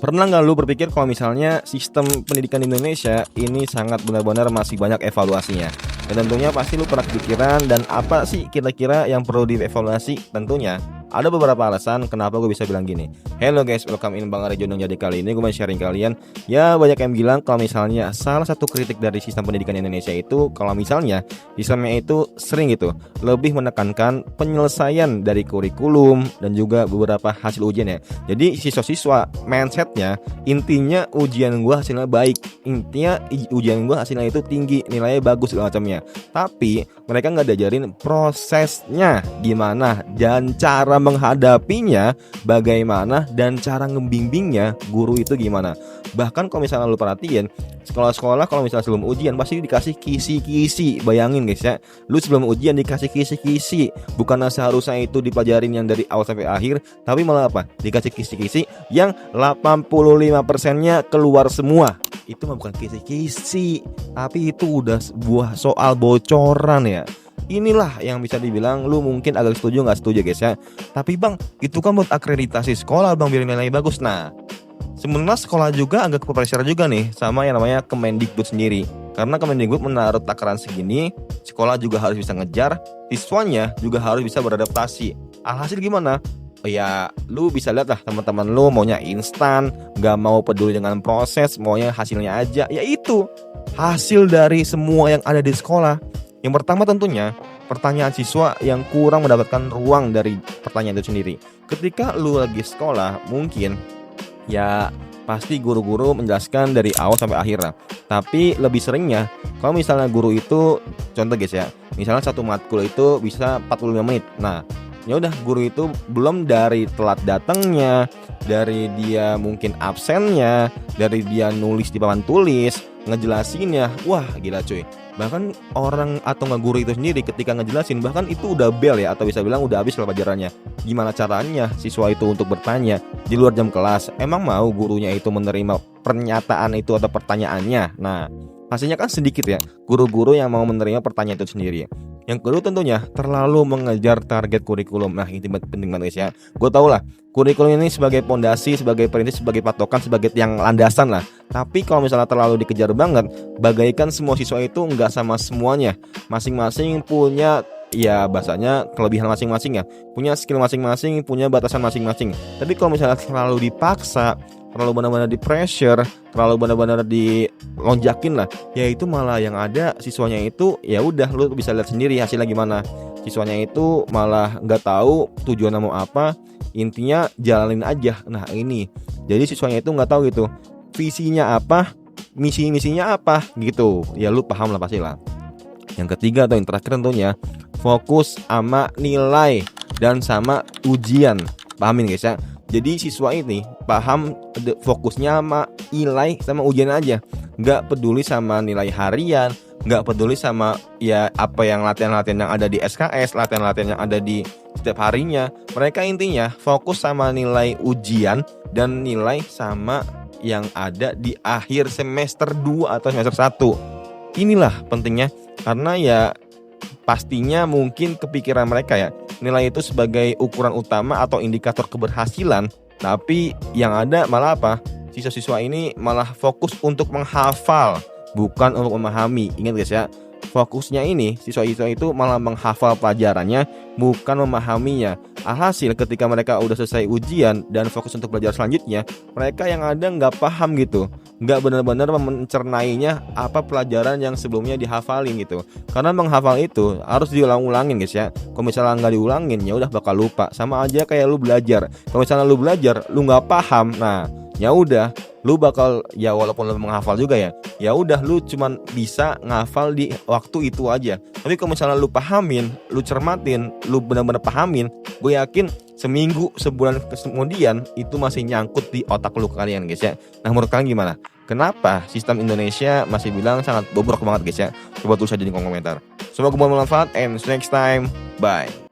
Pernah nggak lu berpikir kalau misalnya sistem pendidikan di Indonesia ini sangat benar-benar masih banyak evaluasinya? Dan tentunya pasti lu pernah kepikiran dan apa sih kira-kira yang perlu dievaluasi? Tentunya ada beberapa alasan kenapa gue bisa bilang gini. Hello guys, welcome in Bang Arya Jondong. Jadi kali ini gue mau sharing kalian. Ya banyak yang bilang kalau misalnya salah satu kritik dari sistem pendidikan Indonesia itu kalau misalnya sistemnya itu sering gitu lebih menekankan penyelesaian dari kurikulum dan juga beberapa hasil ujian ya. Jadi siswa-siswa mindsetnya intinya ujian gue hasilnya baik, intinya ujian gue hasilnya itu tinggi, nilainya bagus segala macamnya. Tapi mereka nggak diajarin prosesnya gimana dan cara menghadapinya bagaimana dan cara ngebimbingnya guru itu gimana. Bahkan kalau misalnya lu perhatiin sekolah-sekolah kalau misalnya sebelum ujian pasti dikasih kisi-kisi. Bayangin guys ya, lu sebelum ujian dikasih kisi-kisi, bukannya seharusnya itu dipelajarin yang dari awal sampai akhir, tapi malah apa? Dikasih kisi-kisi yang 85%-nya keluar semua. Itu mah bukan kisi-kisi, tapi itu udah sebuah soal bocoran ya. Inilah yang bisa dibilang lu mungkin agak setuju nggak setuju guys ya. Tapi bang, itu kan buat akreditasi sekolah bang, biar nilai bagus. Nah, sebenarnya sekolah juga agak pressure juga nih sama yang namanya Kemendikbud sendiri. Karena Kemendikbud menaruh takaran segini, sekolah juga harus bisa ngejar, siswanya juga harus bisa beradaptasi. Alhasil gimana? Ya lu bisa lihat lah teman-teman lu maunya instan, gak mau peduli dengan proses, maunya hasilnya aja. Ya itu hasil dari semua yang ada di sekolah. Yang pertama tentunya pertanyaan siswa yang kurang mendapatkan ruang dari pertanyaan itu sendiri. Ketika lu lagi sekolah mungkin ya pasti guru-guru menjelaskan dari awal sampai akhir lah. Tapi lebih seringnya kalau misalnya guru itu contoh guys ya, misalnya satu matkul itu bisa 45 menit. Nah ya udah guru itu belum dari telat datangnya, dari dia mungkin absennya, dari dia nulis di papan tulis, ngejelasinnya, wah gila cuy. Bahkan orang atau nggak guru itu sendiri ketika ngejelasin bahkan itu udah bel ya, atau bisa bilang udah habis pelajarannya. Gimana caranya siswa itu untuk bertanya di luar jam kelas? Emang mau gurunya itu menerima pernyataan itu atau pertanyaannya? Nah hasilnya kan sedikit ya guru-guru yang mau menerima pertanyaan itu sendiri. Yang kedua tentunya terlalu mengejar target kurikulum. Nah ini penting banget guys ya. Gue tau lah kurikulum ini sebagai pondasi, sebagai prinsip, sebagai patokan, sebagai tiang landasan lah. Tapi kalau misalnya terlalu dikejar banget, bagaikan semua siswa itu nggak sama semuanya. Masing-masing punya ya bahasanya kelebihan masing-masing ya, punya skill masing-masing, punya batasan masing-masing. Tapi kalau misalnya terlalu dipaksa, terlalu benar-benar di pressure, terlalu benar-benar dilonjakin lah, ya itu malah yang ada siswanya itu ya udah lu bisa lihat sendiri hasilnya gimana. Siswanya itu malah nggak tahu tujuannya mau apa, intinya jalanin aja. Nah ini jadi siswanya itu nggak tahu gitu visinya apa, misinya apa gitu. Ya lu paham lah pasti lah. Yang ketiga atau yang terakhir tentunya fokus sama nilai dan sama ujian. Pahamin guys ya. Jadi siswa ini paham fokusnya sama nilai sama ujian aja, nggak peduli sama nilai harian, nggak peduli sama ya apa yang latihan-latihan yang ada di SKS, latihan-latihan yang ada di setiap harinya. Mereka intinya fokus sama nilai ujian dan nilai sama yang ada di akhir semester 2 atau semester 1. Inilah pentingnya karena ya pastinya mungkin kepikiran mereka ya nilai itu sebagai ukuran utama atau indikator keberhasilan. Tapi yang ada malah apa? Siswa-siswa ini malah fokus untuk menghafal, bukan untuk memahami. Ingat guys ya, fokusnya ini siswa-siswa itu malah menghafal pelajarannya, bukan memahaminya. Alhasil ketika mereka udah selesai ujian dan fokus untuk belajar selanjutnya, mereka yang ada nggak paham gitu, nggak benar-benar mencernainya apa pelajaran yang sebelumnya dihafalin gitu. Karena menghafal itu harus diulang-ulangin guys ya. Kalau misalnya nggak diulangin ya udah bakal lupa. Sama aja kayak lu belajar. Kalau misalnya lu belajar lu nggak paham, nah ya udah lu bakal ya walaupun lu menghafal juga ya udah lu cuman bisa ngafal di waktu itu aja. Tapi kalau misalnya lu pahamin, lu cermatin, lu benar-benar pahamin, gue yakin seminggu sebulan kemudian itu masih nyangkut di otak lu kalian guys ya. Nah menurut kalian gimana? Kenapa sistem Indonesia masih bilang sangat bobrok banget guys ya? Coba tulis aja di kolom komentar. Semoga bermanfaat and see you next time. Bye.